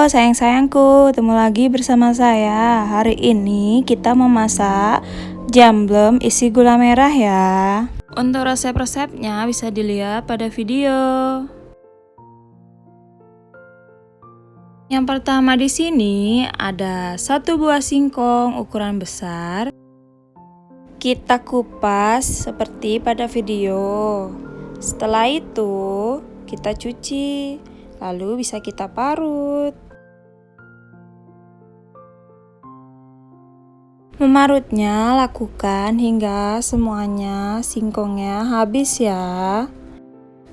Halo sayang-sayangku, ketemu lagi bersama saya. Hari ini kita memasak jamblem isi gula merah ya. Untuk resep-resepnya bisa dilihat pada video. Yang pertama di sini ada 1 buah singkong ukuran besar. Kita kupas seperti pada video. Setelah itu kita cuci, lalu bisa kita parut. Memarutnya lakukan hingga semuanya singkongnya habis ya.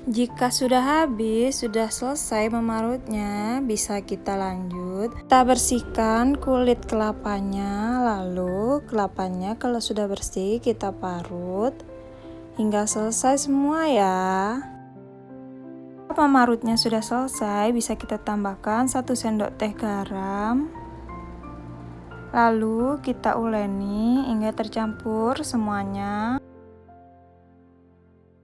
Jika sudah habis, sudah selesai memarutnya, bisa kita lanjut. Kita bersihkan kulit kelapanya, lalu kelapanya kalau sudah bersih kita parut hingga selesai semua ya. Pemarutnya sudah selesai, bisa kita tambahkan 1 sendok teh garam. Lalu kita uleni hingga tercampur semuanya.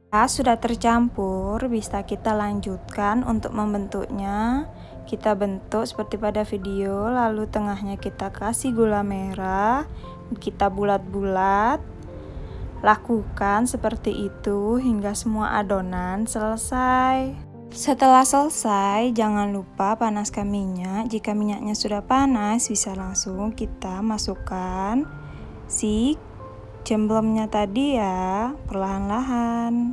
Sudah tercampur, bisa kita lanjutkan untuk membentuknya. Kita bentuk seperti pada video, lalu tengahnya kita kasih gula merah, kita bulat-bulat. Lakukan seperti itu hingga semua adonan selesai. Setelah selesai, jangan lupa panaskan minyak. Jika minyaknya sudah panas, bisa langsung kita masukkan si jemblemnya tadi ya, perlahan-lahan.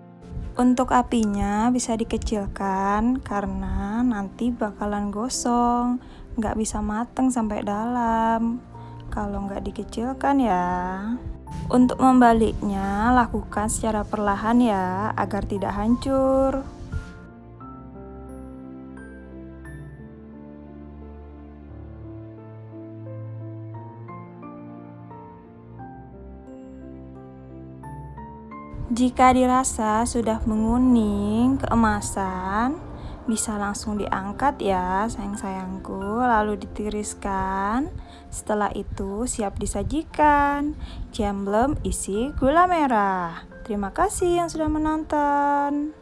Untuk apinya bisa dikecilkan karena nanti bakalan gosong, nggak bisa mateng sampai dalam kalau nggak dikecilkan ya. Untuk membaliknya lakukan secara perlahan ya, agar tidak hancur. Jika dirasa sudah menguning keemasan, bisa langsung diangkat ya sayang-sayangku, lalu ditiriskan. Setelah itu siap disajikan jamblem isi gula merah. Terima kasih yang sudah menonton.